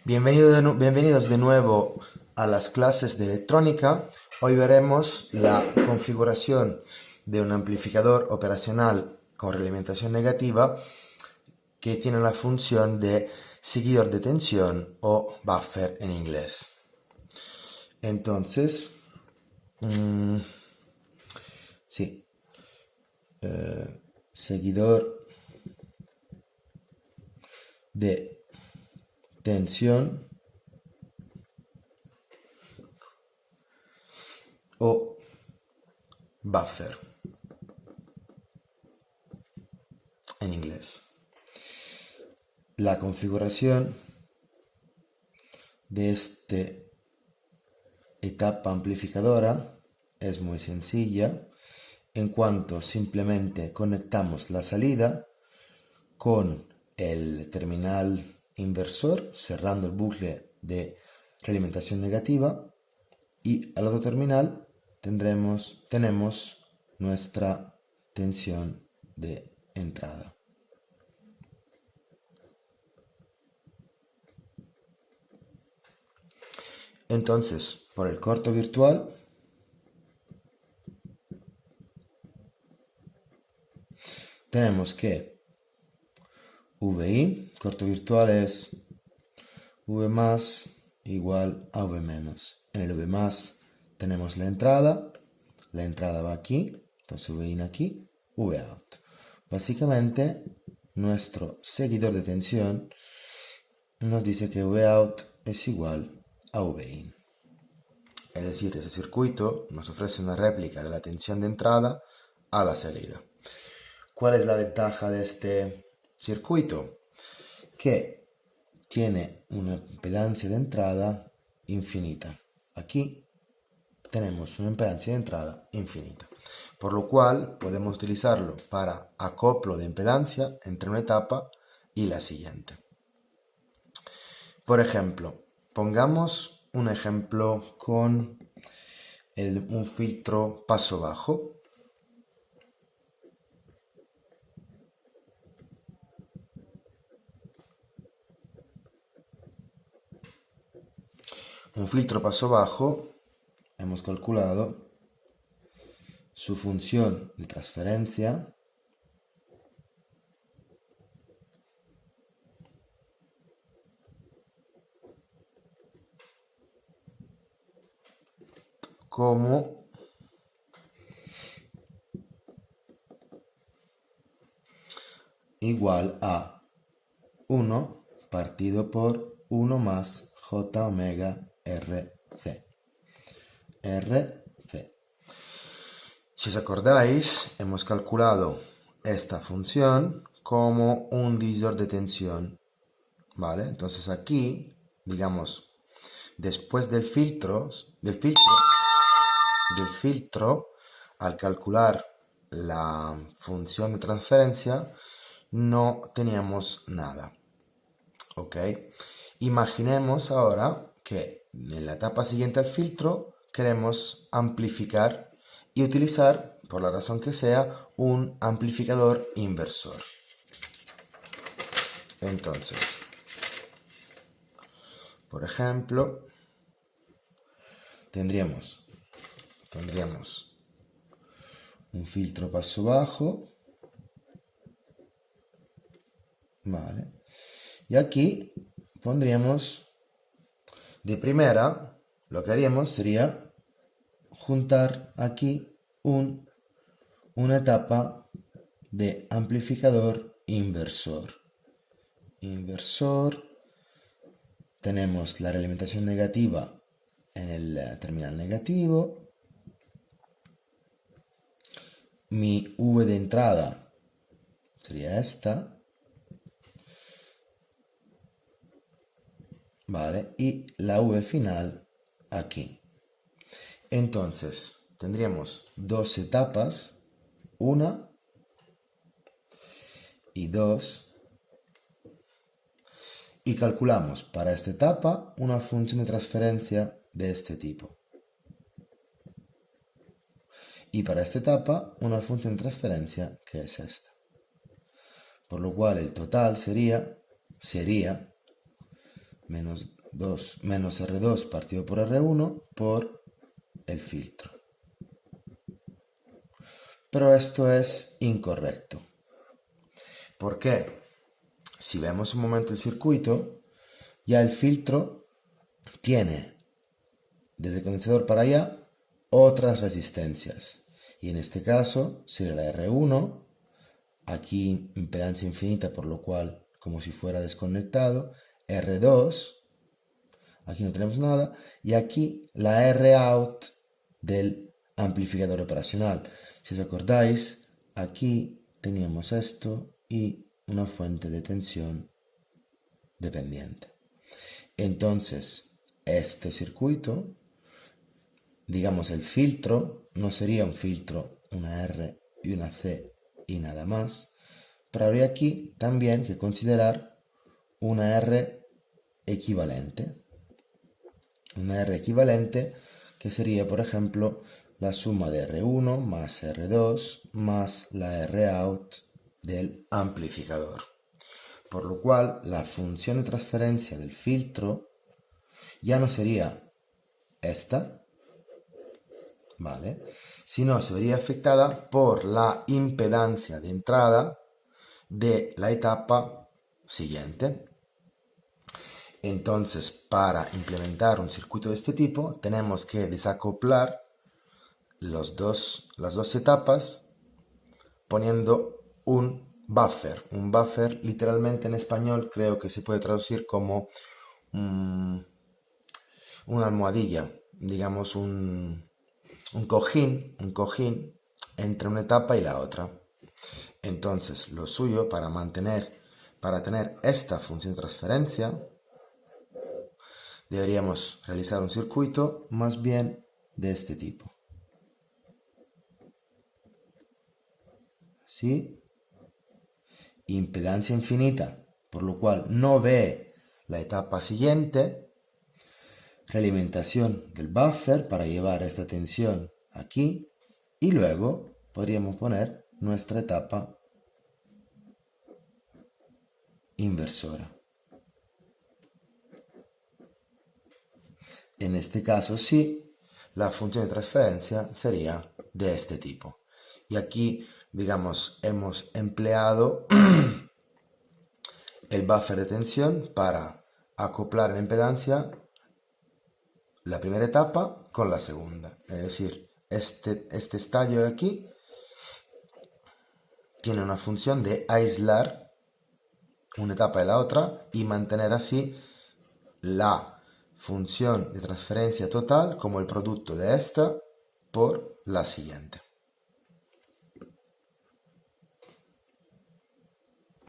Bienvenidos de nuevo a las clases de electrónica. Hoy veremos la configuración de un amplificador operacional con realimentación negativa que tiene la función de seguidor de tensión o buffer en inglés. Entonces, sí, seguidor de tensión o buffer en inglés. La configuración de esta etapa amplificadora es muy sencilla en cuanto simplemente conectamos la salida con el terminal inversor cerrando el bucle de realimentación negativa y al otro terminal tenemos nuestra tensión de entrada. Entonces, por el corto virtual, tenemos que VI, corto virtual es V más igual a V menos. En el V más tenemos la entrada va aquí, entonces V in aquí, V out. Básicamente, nuestro seguidor de tensión nos dice que V out es igual a V in. Es decir, ese circuito nos ofrece una réplica de la tensión de entrada a la salida. ¿Cuál es la ventaja de este circuito? Que tiene una impedancia de entrada infinita. Aquí tenemos una impedancia de entrada infinita, por lo cual podemos utilizarlo para acoplo de impedancia entre una etapa y la siguiente. Por ejemplo, pongamos un ejemplo con un filtro paso bajo. Un filtro paso bajo, hemos calculado su función de transferencia como igual a 1 partido por 1 más J omega RC. RC. Si os acordáis, hemos calculado esta función como un divisor de tensión, ¿vale? Entonces aquí, digamos, después del filtro, al calcular la función de transferencia, no teníamos nada, ¿ok? Imaginemos ahora que en la etapa siguiente al filtro queremos amplificar y utilizar, por la razón que sea, un amplificador inversor. Entonces, por ejemplo, tendríamos un filtro paso bajo, vale, y aquí pondríamos de primera, lo que haríamos sería juntar aquí una etapa de amplificador inversor. Tenemos la realimentación negativa en el terminal negativo. Mi V de entrada sería esta. ¿Vale? Y la V final aquí. Entonces, tendríamos dos etapas, una y dos, y calculamos para esta etapa una función de transferencia de este tipo. Y para esta etapa una función de transferencia que es esta. Por lo cual el total sería menos R2 partido por R1 por el filtro. Pero esto es incorrecto. ¿Por qué? Si vemos un momento el circuito, ya el filtro tiene desde el condensador para allá otras resistencias. Y en este caso sería la R1, aquí impedancia infinita, por lo cual como si fuera desconectado, R2, aquí no tenemos nada, y aquí la R-out del amplificador operacional. Si os acordáis, aquí teníamos esto y una fuente de tensión dependiente. Entonces, este circuito, digamos el filtro, no sería un filtro, una R y una C y nada más, pero habría aquí también que considerar una R equivalente. Una R equivalente que sería, por ejemplo, la suma de R1 más R2 más la R-out del amplificador. Por lo cual, la función de transferencia del filtro ya no sería esta, ¿vale? Sino se vería afectada por la impedancia de entrada de la etapa siguiente. Entonces, para implementar un circuito de este tipo, tenemos que desacoplar las dos etapas poniendo un buffer. Un buffer, literalmente en español, creo que se puede traducir como una almohadilla, digamos un cojín entre una etapa y la otra. Entonces, lo suyo para tener esta función de transferencia, deberíamos realizar un circuito más bien de este tipo. ¿Sí? Impedancia infinita, por lo cual no ve la etapa siguiente. Realimentación del buffer para llevar esta tensión aquí. Y luego podríamos poner nuestra etapa inversora. En este caso sí, la función de transferencia sería de este tipo. Y aquí, digamos, hemos empleado el buffer de tensión para acoplar la impedancia la primera etapa con la segunda. Es decir, este estadio de aquí tiene una función de aislar una etapa de la otra y mantener así la función de transferencia total como el producto de esta por la siguiente.